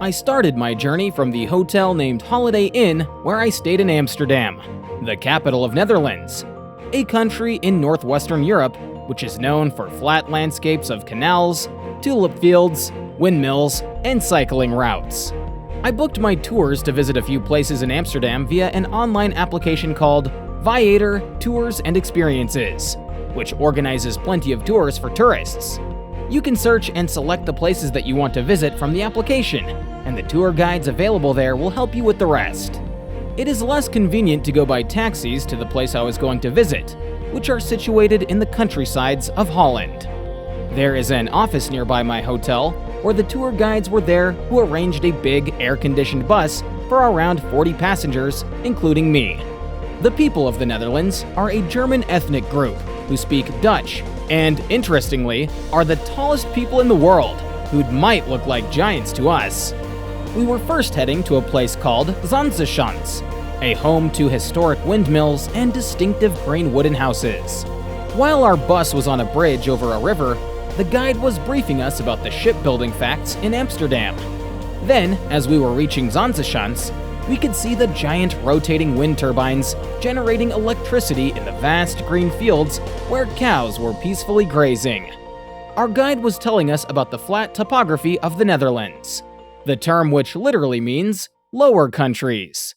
I started my journey from the hotel named Holiday Inn, where I stayed in Amsterdam, the capital of Netherlands, a country in northwestern Europe which is known for flat landscapes of canals, tulip fields, windmills, and cycling routes. I booked my tours to visit a few places in Amsterdam via an online application called Viator Tours and Experiences, which organizes plenty of tours for tourists. You can search and select the places that you want to visit from the application, and the tour guides available there will help you with the rest. It is less convenient to go by taxis to the place I was going to visit, which are situated in the countrysides of Holland. There is an office nearby my hotel where the tour guides were there who arranged a big air-conditioned bus for around 40 passengers, including me. The people of the Netherlands are a German ethnic group who speak Dutch, and interestingly, are the tallest people in the world, who might look like giants to us. We were first heading to a place called Zanzashants, a home to historic windmills and distinctive green wooden houses. While our bus was on a bridge over a river, the guide was briefing us about the shipbuilding facts in Amsterdam. Then, as we were reaching Zanzashants, we could see the giant rotating wind turbines generating electricity in the vast green fields where cows were peacefully grazing. Our guide was telling us about the flat topography of the Netherlands, the term which literally means lower countries.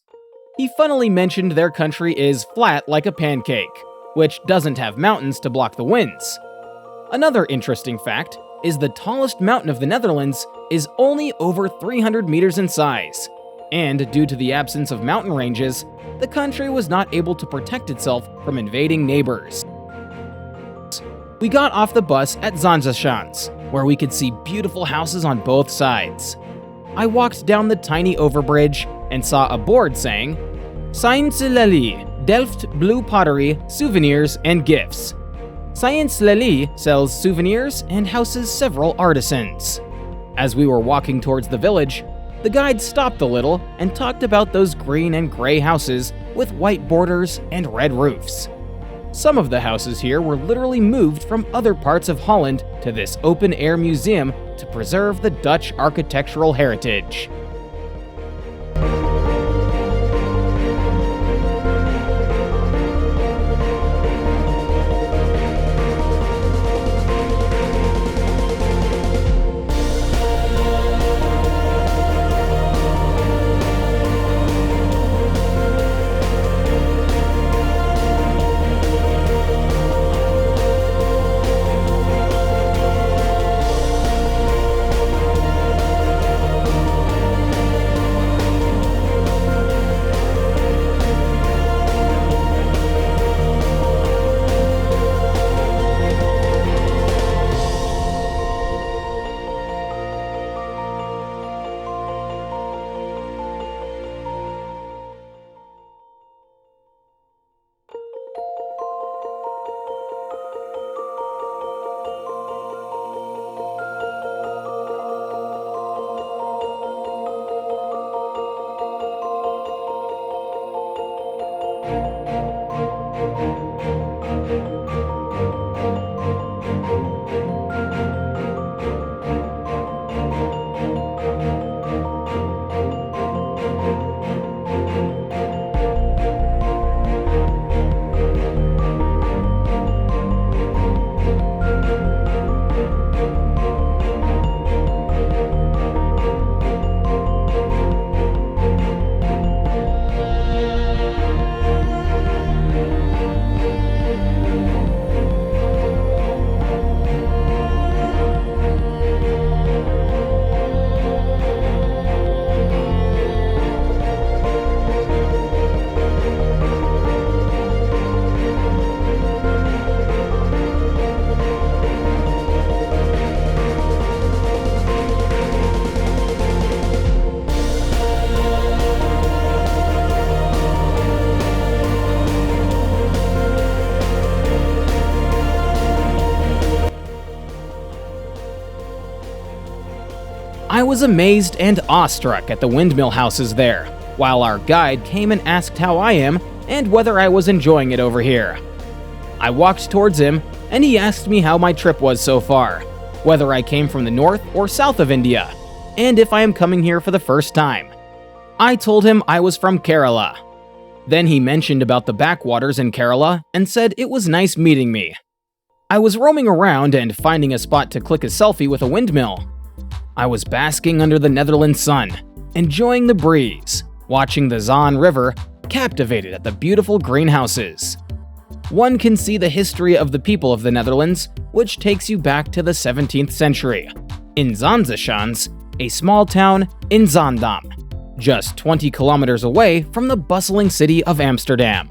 He funnily mentioned their country is flat like a pancake, which doesn't have mountains to block the winds. Another interesting fact is the tallest mountain of the Netherlands is only over 300 meters in size, and due to the absence of mountain ranges, the country was not able to protect itself from invading neighbors. We got off the bus at Zanzashants, where we could see beautiful houses on both sides. I walked down the tiny overbridge and saw a board saying, Zaanse Schans, Delft Blue Pottery, Souvenirs and Gifts. Zaanse Schans sells souvenirs and houses several artisans. As we were walking towards the village, the guide stopped a little and talked about those green and gray houses with white borders and red roofs. Some of the houses here were literally moved from other parts of Holland to this open-air museum to preserve the Dutch architectural heritage. I was amazed and awestruck at the windmill houses there, while our guide came and asked how I am and whether I was enjoying it over here. I walked towards him, and he asked me how my trip was so far, whether I came from the north or south of India, and if I am coming here for the first time. I told him I was from Kerala. Then he mentioned about the backwaters in Kerala and said it was nice meeting me. I was roaming around and finding a spot to click a selfie with a windmill. I was basking under the Netherlands sun, enjoying the breeze, watching the Zaanse River, captivated at the beautiful greenhouses. One can see the history of the people of the Netherlands, which takes you back to the 17th century, in Zanzashants, a small town in Zaandam, just 20 kilometers away from the bustling city of Amsterdam.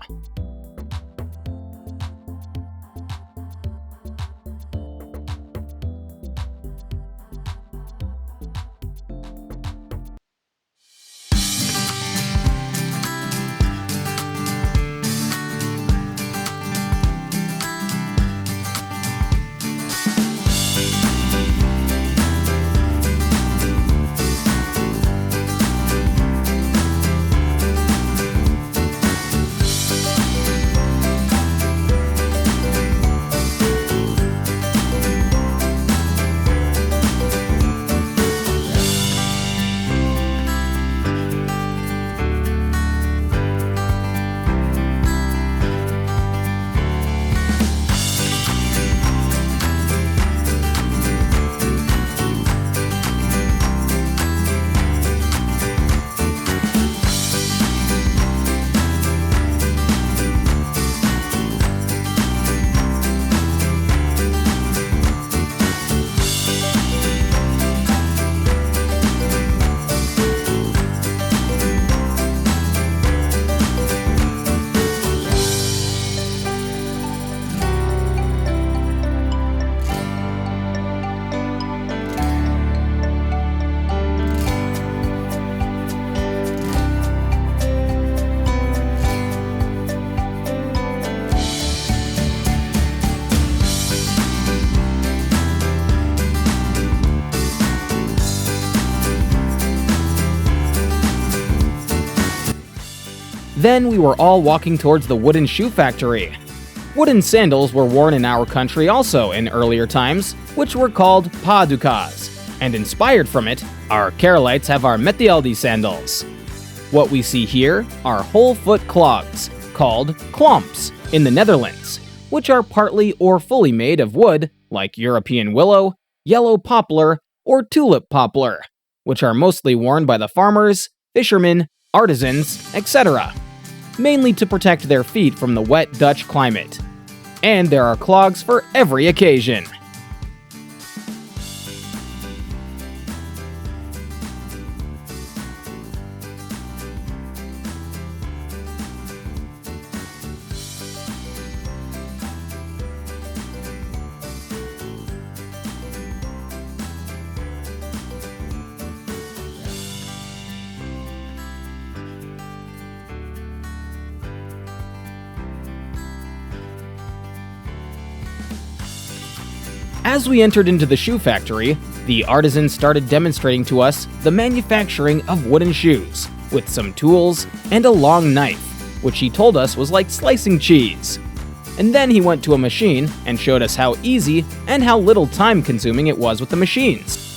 Then we were all walking towards the wooden shoe factory. Wooden sandals were worn in our country also in earlier times, which were called padukas, and inspired from it, our Keralites have our metialdi sandals. What we see here are whole-foot clogs, called klomps, in the Netherlands, which are partly or fully made of wood, like European willow, yellow poplar, or tulip poplar, which are mostly worn by the farmers, fishermen, artisans, etc., mainly to protect their feet from the wet Dutch climate. And there are clogs for every occasion. As we entered into the shoe factory, the artisans started demonstrating to us the manufacturing of wooden shoes, with some tools and a long knife, which he told us was like slicing cheese. And then he went to a machine and showed us how easy and how little time-consuming it was with the machines.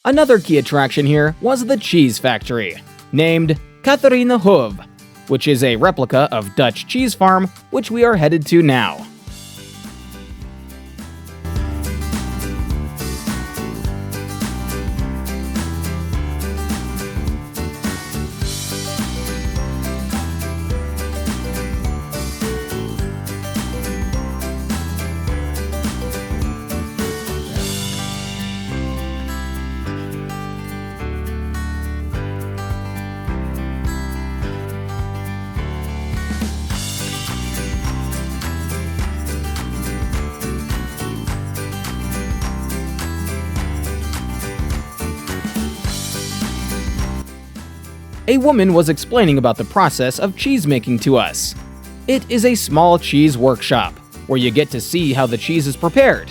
Another key attraction here was the cheese factory, named Catharina Hoeve, which is a replica of Dutch cheese farm, which we are headed to now. A woman was explaining about the process of cheese making to us. It is a small cheese workshop, where you get to see how the cheese is prepared.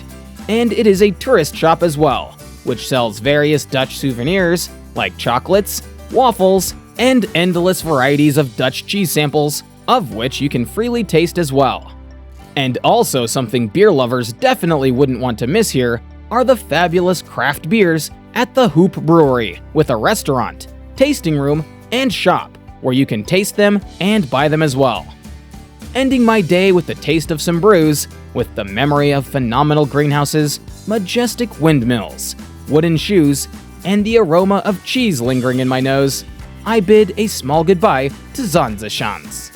And it is a tourist shop as well, which sells various Dutch souvenirs like chocolates, waffles, and endless varieties of Dutch cheese samples, of which you can freely taste as well. And also something beer lovers definitely wouldn't want to miss here are the fabulous craft beers at the Hoop Brewery, with a restaurant, tasting room, and shop where you can taste them and buy them as well. Ending my day with the taste of some brews, with the memory of phenomenal greenhouses, majestic windmills, wooden shoes, and the aroma of cheese lingering in my nose, I bid a small goodbye to Zanzashants.